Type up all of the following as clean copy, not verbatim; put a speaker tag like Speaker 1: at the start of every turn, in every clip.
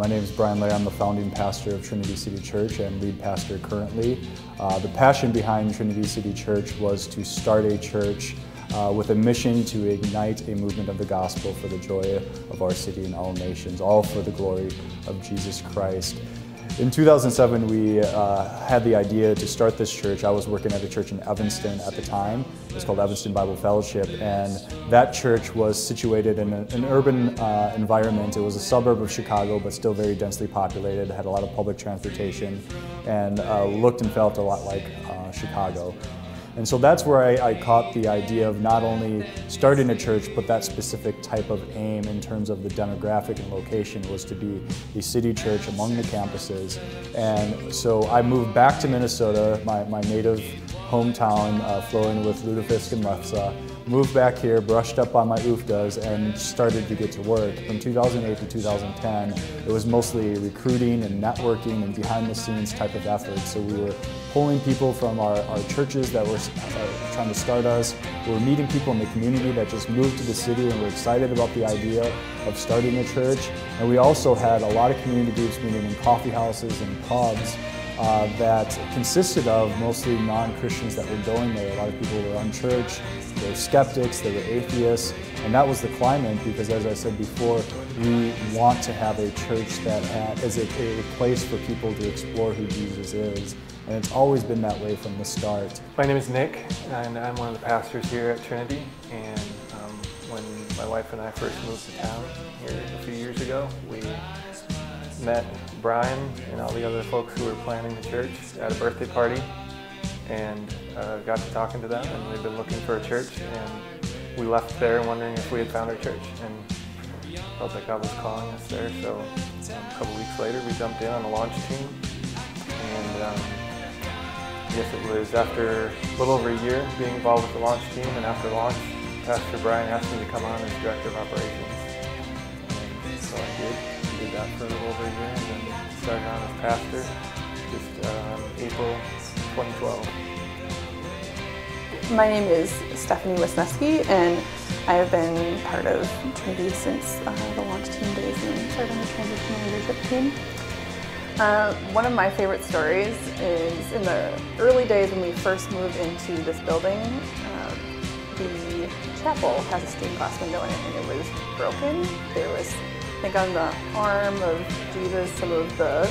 Speaker 1: My name is Brian Lay. I'm the founding pastor of Trinity City Church and lead pastor currently. The passion behind Trinity City Church was to start a church with a mission to ignite a movement of the gospel for the joy of our city and all nations, all for the glory of Jesus Christ. In 2007, we had the idea to start this church. I was working at a church in Evanston at the time. It's called Evanston Bible Fellowship, and that church was situated in an urban environment. It was a suburb of Chicago, but still very densely populated, had a lot of public transportation, and looked and felt a lot like Chicago. And so that's where I caught the idea of not only starting a church, but that specific type of aim in terms of the demographic and location was to be a city church among the campuses. And so I moved back to Minnesota, my native hometown, flowing with Lutefisk and Lefse. Moved back here, brushed up on my UFDAs, and started to get to work. From 2008 to 2010, it was mostly recruiting and networking and behind-the-scenes type of efforts. So we were pulling people from our churches that were trying to start us. We were meeting people in the community that just moved to the city and were excited about the idea of starting a church. And we also had a lot of community groups meeting in coffee houses and pubs that consisted of mostly non-Christians that were going there. A lot of people were unchurched, they were skeptics, they were atheists, and that was the climate because, as I said before, we want to have a church that is a place for people to explore who Jesus is. And it's always been that way from the start.
Speaker 2: My name is Nick, and I'm one of the pastors here at Trinity. And when my wife and I first moved to town here a few years ago, we met Brian and all the other folks who were planning the church at a birthday party, and got to talking to them, and they've been looking for a church, and we left there wondering if we had found our church, and felt like God was calling us there. So a couple weeks later we jumped in on the launch team, and I guess it was after a little over a year being involved with the launch team, and after launch, Pastor Brian asked me to come on as Director of Operations. And so I did. We did that for a little over a year, and then started on as pastor just April 2012.
Speaker 3: My name is Stephanie Wisniewski, and I have been part of Trinity since the launch team days and started on the transition leadership team. One of my favorite stories is in the early days when we first moved into this building. The chapel has a stained glass window in it, and it was broken. There was, I think, on the arm of Jesus, some of the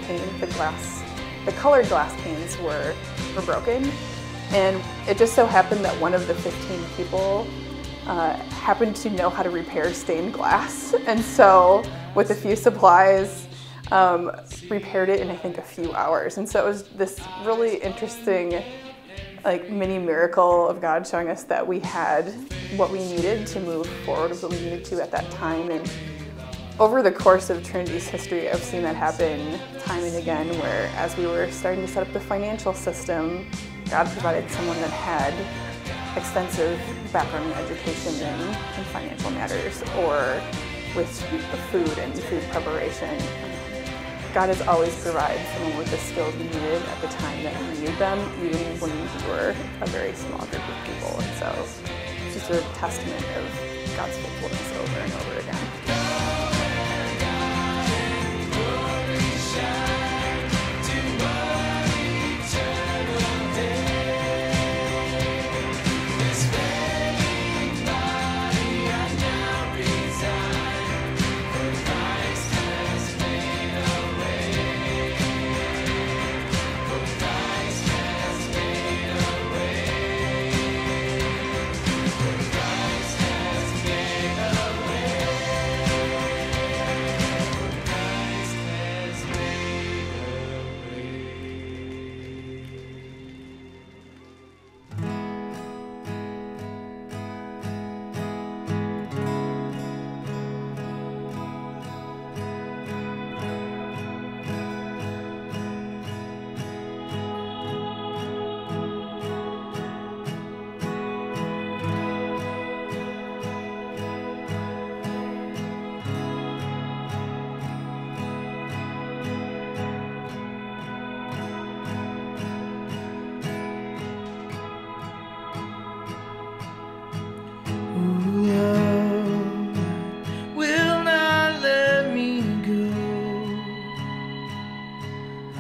Speaker 3: paint, the colored glass panes were broken. And it just so happened that one of the 15 people happened to know how to repair stained glass. And so with a few supplies, repaired it in I think a few hours. And so it was this really interesting mini miracle of God showing us that we had what we needed to move forward with what we needed to at that time. And over the course of Trinity's history, I've seen that happen time and again, where as we were starting to set up the financial system, God provided someone that had extensive background in education in financial matters, or with food and food preparation. God has always provided someone with the skills we needed at the time that we needed them, even when we were a very small group of people. And so it's just a testament of God's faithfulness over and over again.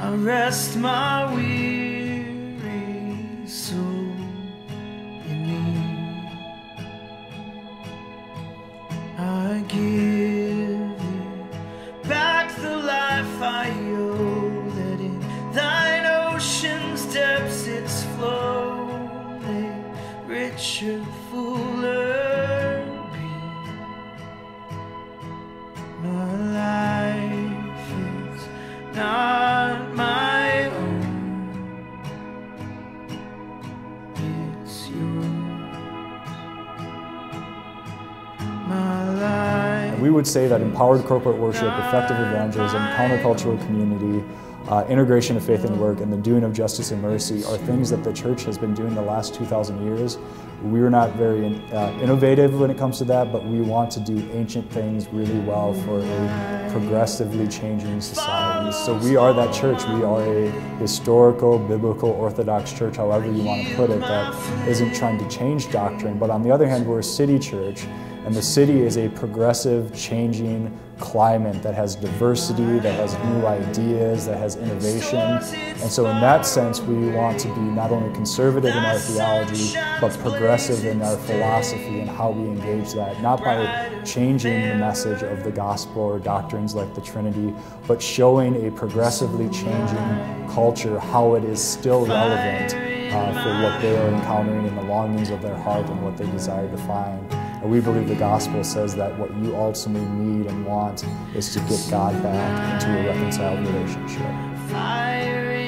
Speaker 4: I rest my weary soul in thee. I give thee back the life I owe, that in thine ocean's depths its flow may richer, fuller be. My life is not my own, it's yours. My life.
Speaker 1: We would say that empowered corporate worship, effective evangelism, countercultural community, integration of faith and work, and the doing of justice and mercy are things that the church has been doing the last 2,000 years. We're not very innovative when it comes to that, but we want to do ancient things really well for a progressively changing society. So we are that church. We are a historical, biblical, orthodox church, however you want to put it, that isn't trying to change doctrine. But on the other hand, we're a city church, and the city is a progressive, changing climate that has diversity, that has new ideas, that has innovation. And so in that sense, we want to be not only conservative in our theology, but progressive in our philosophy and how we engage that, not by changing the message of the gospel or doctrines like the Trinity, but showing a progressively changing culture how it is still relevant for what they are encountering in the longings of their heart and what they desire to find. And we believe the gospel says that what you ultimately need and want is to get God back into a reconciled relationship.
Speaker 4: Fire